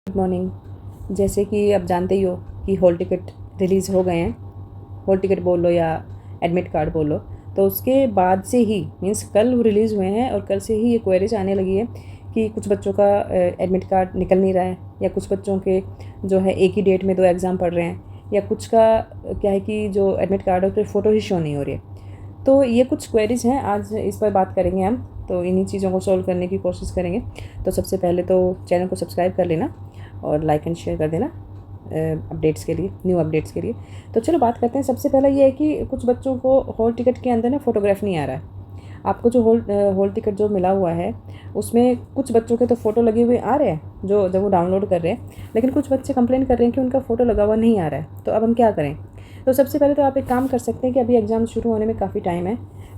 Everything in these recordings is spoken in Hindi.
Good morning. जैसे कि आप जानते ही हो कि हॉल टिकट रिलीज़ हो गए हैं। हॉल टिकट बोल लो या एडमिट कार्ड बोल लो, तो उसके बाद से ही मीन्स कल वो रिलीज़ हुए हैं और कल से ही ये क्वेरीज आने लगी है कि कुछ बच्चों का एडमिट कार्ड निकल नहीं रहा है, या कुछ बच्चों के जो है एक ही डेट में 2 एग्ज़ाम पढ़ रहे हैं, या कुछ का क्या है कि जो एडमिट कार्ड है उस पर फ़ोटो ही शो नहीं हो रही है। तो ये कुछ क्वेरीज हैं, आज इस पर बात करेंगे हम। तो इन्हीं चीज़ों को सॉल्व करने की कोशिश करेंगे। तो सबसे पहले तो चैनल को सब्सक्राइब कर लेना और लाइक एंड शेयर कर देना अपडेट्स के लिए, न्यू अपडेट्स के लिए। तो चलो बात करते हैं। सबसे पहले ये है कि कुछ बच्चों को हॉल टिकट के अंदर ना फ़ोटोग्राफ नहीं आ रहा है। आपको जो हॉल टिकट जो मिला हुआ है उसमें कुछ बच्चों के तो फ़ोटो लगे हुए आ रहे हैं जो जब वो डाउनलोड कर रहे हैं, लेकिन कुछ बच्चे कंप्लेन कर रहे हैं कि उनका फ़ोटो लगा हुआ नहीं आ रहा है। तो अब हम क्या करें? तो सबसे पहले तो आप एक काम कर सकते हैं कि अभी एग्ज़ाम शुरू होने में काफ़ी टाइम है।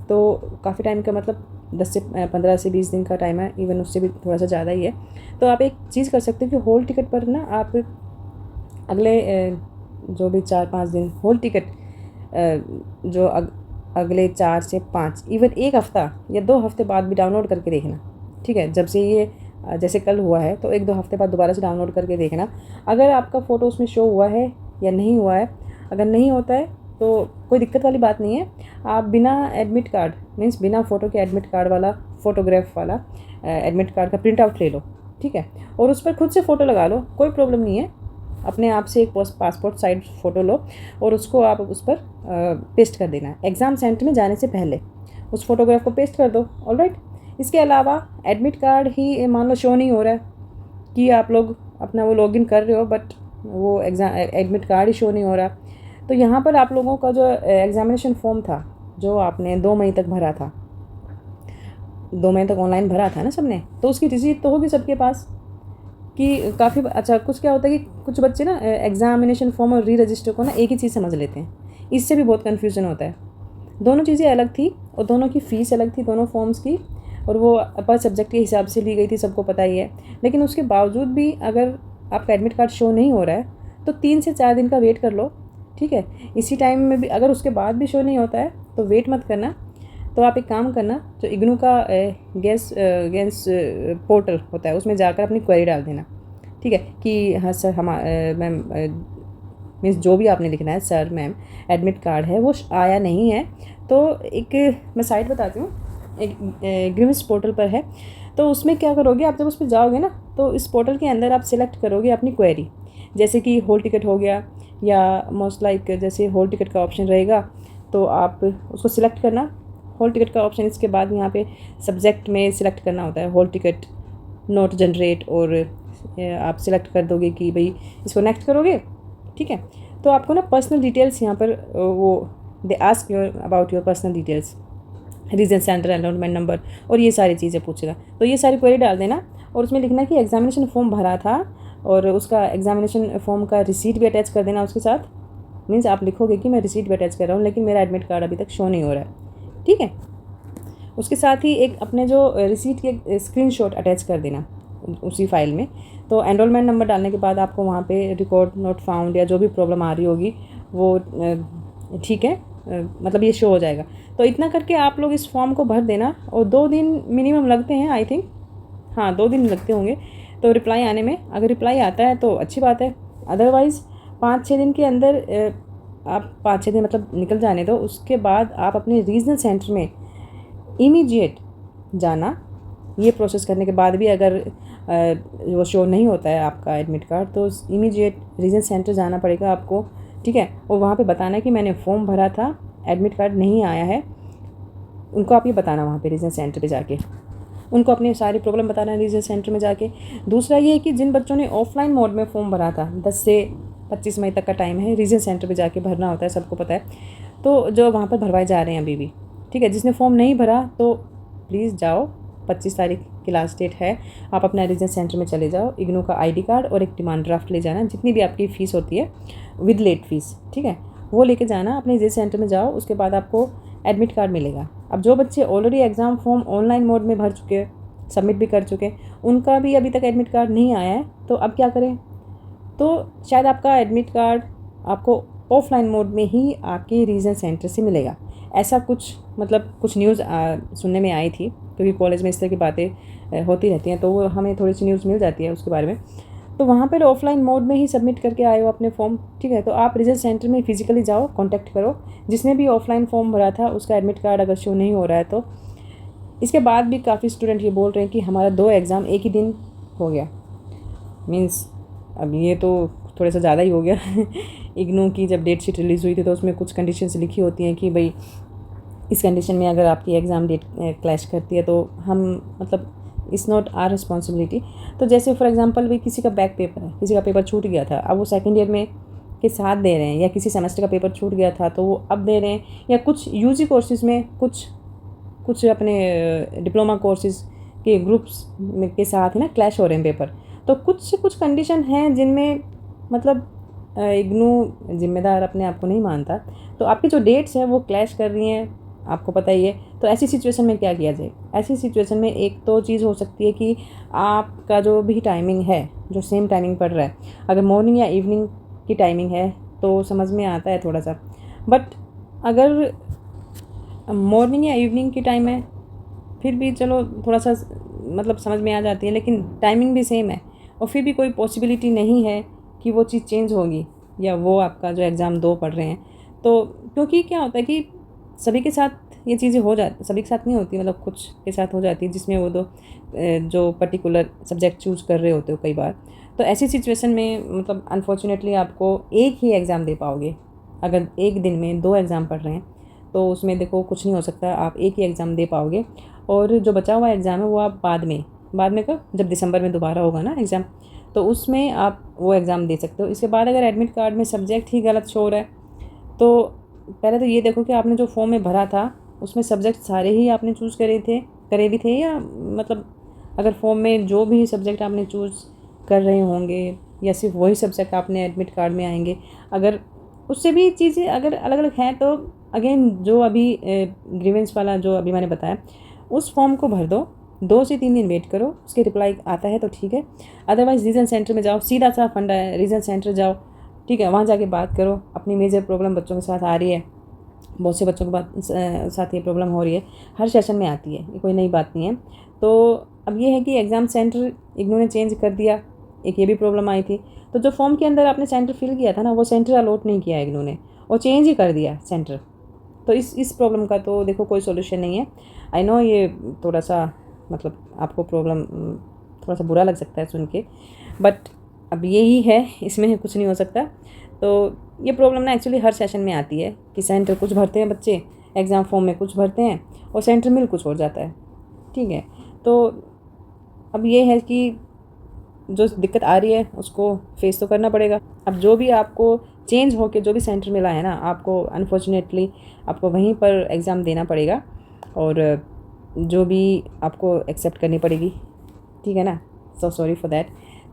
तो काफ़ी टाइम का मतलब 10 से 15 से 20 दिन का टाइम है, इवन उससे भी थोड़ा सा ज़्यादा ही है। तो आप एक चीज़ कर सकते हैं कि हॉल टिकट पर ना आप अगले जो भी 4-5 दिन हॉल टिकट जो अगले 4 से 5 इवन 1 हफ़्ता या 2 हफ़्ते बाद भी डाउनलोड करके देखना। ठीक है, जब से ये जैसे कल हुआ है तो 1-2 हफ़्ते बाद दोबारा से डाउनलोड करके देखना अगर आपका फ़ोटो उसमें शो हुआ है या नहीं हुआ है। अगर नहीं होता है तो कोई दिक्कत वाली बात नहीं है। आप बिना एडमिट कार्ड मीन्स बिना फ़ोटो के एडमिट कार्ड वाला फ़ोटोग्राफ वाला एडमिट कार्ड का प्रिंट आउट ले लो। ठीक है, और उस पर खुद से फ़ोटो लगा लो, कोई प्रॉब्लम नहीं है। अपने आप से एक पासपोर्ट साइज फ़ोटो लो और उसको आप उस पर पेस्ट कर देना। एग्ज़ाम सेंटर में जाने से पहले उस फोटोग्राफ को पेस्ट कर दो। ऑलराइट। इसके अलावा एडमिट कार्ड ही मान लो शो नहीं हो रहा है कि आप लोग अपना वो लॉगिन कर रहे हो, बट वो एडमिट कार्ड ही शो नहीं हो रहा। तो यहाँ पर आप लोगों का जो एग्ज़ामिनेशन फॉर्म था जो आपने 2 मई तक भरा था, 2 मई तक ऑनलाइन भरा था ना सबने, तो उसकी रिसीट तो होगी सबके पास कि काफ़ी अच्छा। कुछ क्या होता है कि कुछ बच्चे ना एग्ज़ामिनेशन फॉर्म और री रजिस्टर को ना एक ही चीज़ समझ लेते हैं, इससे भी बहुत कन्फ्यूज़न होता है। दोनों चीज़ें अलग थी और दोनों की फ़ीस अलग थी दोनों फॉर्म्स की, और वो पर सब्जेक्ट के हिसाब से ली गई थी, सबको पता ही है। लेकिन उसके बावजूद भी अगर आपका एडमिट कार्ड शो नहीं हो रहा है तो 3 से 4 दिन का वेट कर लो। ठीक है, इसी टाइम में भी अगर उसके बाद भी शो नहीं होता है तो वेट मत करना। तो आप एक काम करना, जो इग्नू का गैस पोर्टल होता है उसमें जाकर अपनी क्वेरी डाल देना। ठीक है कि हाँ सर, हम मैम मीन्स जो भी आपने लिखना है, सर मैम एडमिट कार्ड है वो आया नहीं है। तो एक मैं साइट बताती हूँ, एक ग्रीम्स पोर्टल पर है। तो उसमें क्या करोगे आप, जब उस पर जाओगे ना तो इस पोर्टल के अंदर आप सिलेक्ट करोगे अपनी क्वेरी, जैसे कि हॉल टिकट हो गया, या मोस्ट लाइक जैसे हॉल टिकट का ऑप्शन रहेगा तो आप उसको सिलेक्ट करना, हॉल टिकट का ऑप्शन। इसके बाद यहाँ पे सब्जेक्ट में सिलेक्ट करना होता है हॉल टिकट नोट जनरेट, और आप सिलेक्ट कर दोगे कि भाई इसको नेक्स्ट करोगे। ठीक है, तो आपको ना पर्सनल डिटेल्स यहाँ पर वो they ask your about your personal details, region centre enrolment number और ये सारी चीज़ें पूछेगा। तो ये सारी क्वेरी डाल देना और उसमें लिखना कि एग्जामिनेशन फॉर्म भरा था और उसका एग्जामिनेशन फॉर्म का रिसीट भी अटैच कर देना उसके साथ। मीन्स आप लिखोगे कि मैं रिसीट भी अटैच कर रहा हूँ लेकिन मेरा एडमिट कार्ड अभी तक शो नहीं हो रहा है। ठीक है, उसके साथ ही एक अपने जो रिसीट के स्क्रीनशॉट अटैच कर देना उसी फाइल में। तो एनरोलमेंट नंबर डालने के बाद आपको वहाँ पे रिकॉर्ड नोट फाउंड या जो भी प्रॉब्लम आ रही होगी वो ठीक है, मतलब ये शो हो जाएगा। तो इतना करके आप लोग इस फॉर्म को भर देना और 2 दिन मिनिमम लगते हैं आई थिंक। हाँ, 2 दिन लगते होंगे तो रिप्लाई आने में। अगर रिप्लाई आता है तो अच्छी बात है, अदरवाइज़ 5-6 दिन के अंदर आप 5-6 दिन मतलब निकल जाने दो। उसके बाद आप अपने रीजनल सेंटर में इमीडिएट जाना। ये प्रोसेस करने के बाद भी अगर वो शो नहीं होता है आपका एडमिट कार्ड तो इमीडिएट रीजन सेंटर जाना पड़ेगा आपको। ठीक है, और वहाँ पे बताना कि मैंने फॉर्म भरा था, एडमिट कार्ड नहीं आया है। उनको आप ये बताना वहाँ पे रीजन सेंटर पे जाके, उनको अपनी सारी प्रॉब्लम बताना है रीजन सेंटर में जाके। दूसरा ये है कि जिन बच्चों ने ऑफलाइन मोड में फॉर्म भरा था, 10 से 25 मई तक का टाइम है, रीजन सेंटर पे जाके भरना होता है, सबको पता है। तो जो वहाँ पर भरवाए जा रहे हैं अभी भी, ठीक है, जिसने फॉर्म नहीं भरा तो प्लीज़ जाओ, 25 तारीख की लास्ट डेट है। आप अपना रीजन सेंटर में चले जाओ, इग्नू का आईडी कार्ड और एक डिमांड ड्राफ्ट ले जाना, जितनी भी आपकी फ़ीस होती है विद लेट फीस। ठीक है, वो लेके जाना, अपने रीजन सेंटर में जाओ, उसके बाद आपको एडमिट कार्ड मिलेगा। अब जो बच्चे already exam form online mode में भर चुके, सबमिट भी कर चुके, उनका भी अभी तक एडमिट कार्ड नहीं आया है, तो अब क्या करें? तो शायद आपका एडमिट कार्ड आपको ऑफलाइन मोड में ही आपके रीजन सेंटर से मिलेगा, ऐसा कुछ मतलब कुछ न्यूज़ सुनने में आई थी, क्योंकि कॉलेज में इस तरह की बातें होती रहती हैं तो वो हमें थोड़ी सी न्यूज़ मिल जाती है उसके बारे में। तो वहाँ पर ऑफलाइन मोड में ही सबमिट करके आए हो अपने फॉर्म, ठीक है। तो आप रिजल्ट सेंटर में फिजिकली जाओ, कांटेक्ट करो जिसने भी ऑफलाइन फॉर्म भरा था उसका एडमिट कार्ड अगर शो नहीं हो रहा है तो। इसके बाद भी काफ़ी स्टूडेंट ये बोल रहे हैं कि हमारा 2 एग्ज़ाम एक ही दिन हो गया। मीन्स अब ये तो थोड़ा सा ज़्यादा ही हो गया इग्नू की जब डेट शीट रिलीज़ हुई थी तो उसमें कुछ कंडीशंस लिखी होती हैं कि भाई इस कंडीशन में अगर आपकी एग्ज़ाम डेट क्लैश करती है तो हम मतलब इट्स नॉट आर रिस्पॉन्सिबिलिटी। तो जैसे फॉर एग्जांपल भाई किसी का बैक पेपर है, किसी का पेपर छूट गया था, अब वो सेकंड ईयर में के साथ दे रहे हैं, या किसी सेमेस्टर का पेपर छूट गया था तो वो अब दे रहे हैं, या कुछ यूजी कोर्सेज़ में कुछ अपने डिप्लोमा कोर्सेज़ के ग्रुप्स में के साथ है ना क्लैश हो रहे हैं पेपर। तो कुछ कंडीशन हैं जिनमें मतलब इग्नू जिम्मेदार अपने आप को नहीं मानता, तो आपकी जो डेट्स हैं वो क्लैश कर रही हैं, आपको पता ही है। तो ऐसी सिचुएशन में क्या किया जाए? ऐसी सिचुएशन में एक तो चीज़ हो सकती है कि आपका जो भी टाइमिंग है, जो सेम टाइमिंग पड़ रहा है, अगर मॉर्निंग या इवनिंग की टाइमिंग है तो समझ में आता है थोड़ा सा, बट अगर मॉर्निंग या इवनिंग की टाइम है फिर भी चलो थोड़ा सा मतलब समझ में आ जाती है, लेकिन टाइमिंग भी सेम है और फिर भी कोई पॉसिबिलिटी नहीं है कि वो चीज़ चेंज होगी या वो आपका जो एग्ज़ाम 2 पढ़ रहे हैं। तो क्योंकि क्या होता है कि सभी के साथ ये चीज़ें हो जाती, सभी के साथ नहीं होती, मतलब कुछ के साथ हो जाती है जिसमें वो जो पर्टिकुलर सब्जेक्ट चूज़ कर रहे होते हो कई बार। तो ऐसी सिचुएशन में मतलब अनफॉर्चुनेटली आपको एक ही एग्ज़ाम दे पाओगे। अगर एक दिन में 2 एग्ज़ाम पढ़ रहे हैं तो उसमें देखो कुछ नहीं हो सकता, आप एक ही एग्ज़ाम दे पाओगे, और जो बचा हुआ एग्ज़ाम है वो आप बाद में कब, जब दिसंबर में दोबारा होगा ना एग्ज़ाम, तो उसमें आप वो एग्ज़ाम दे सकते हो। इसके बाद अगर एडमिट कार्ड में सब्जेक्ट ही गलत शो हो रहा है तो पहले तो ये देखो कि आपने जो फॉर्म में भरा था उसमें सब्जेक्ट सारे ही आपने चूज़ करे भी थे, या मतलब अगर फॉर्म में जो भी सब्जेक्ट आपने चूज़ कर रहे होंगे या सिर्फ वही सब्जेक्ट आपने एडमिट कार्ड में आएंगे। अगर उससे भी चीज़ें अगर अलग अलग हैं तो अगेन जो अभी ग्रीवेंस वाला जो अभी मैंने बताया उस फॉर्म को भर दो, 2 से 3 दिन वेट करो, उसके रिप्लाई आता है तो ठीक है, अदरवाइज़ रीजन सेंटर में जाओ, सीधा सा फंडा है, रीजन सेंटर जाओ, ठीक है, वहाँ जाके बात करो। अपनी मेजर प्रॉब्लम बच्चों के साथ आ रही है, बहुत से बच्चों के साथ ये प्रॉब्लम हो रही है, हर सेशन में आती है, ये कोई नई बात नहीं है। तो अब ये है कि एग्ज़ाम सेंटर इग्नू ने चेंज कर दिया, एक ये भी प्रॉब्लम आई थी। तो जो फॉर्म के अंदर आपने सेंटर फिल किया था ना वो सेंटर अलॉट नहीं किया इग्नू ने, और चेंज ही कर दिया सेंटर। तो इस प्रॉब्लम का तो देखो कोई सॉल्यूशन नहीं है। आई नो ये थोड़ा सा मतलब आपको प्रॉब्लम थोड़ा सा बुरा लग सकता है सुन के, बट अब यही है, इसमें कुछ नहीं हो सकता। तो ये प्रॉब्लम ना एक्चुअली हर सेशन में आती है कि सेंटर कुछ भरते हैं बच्चे, एग्ज़ाम फॉर्म में कुछ भरते हैं और सेंटर मिल कुछ हो जाता है, ठीक है। तो अब ये है कि जो दिक्कत आ रही है उसको फेस तो करना पड़ेगा। अब जो भी आपको चेंज होके जो भी सेंटर मिला है ना, आपको अनफॉर्चुनेटली आपको वहीं पर एग्ज़ाम देना पड़ेगा, और जो भी आपको एक्सेप्ट करनी पड़ेगी, ठीक है ना। So sorry for that.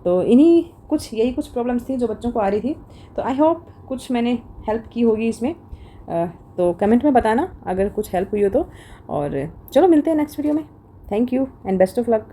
तो यही कुछ प्रॉब्लम्स थी जो बच्चों को आ रही थी। तो आई होप कुछ मैंने हेल्प की होगी इसमें। तो कमेंट में बताना अगर कुछ हेल्प हुई हो तो, और चलो मिलते हैं नेक्स्ट वीडियो में। Thank you and best of luck.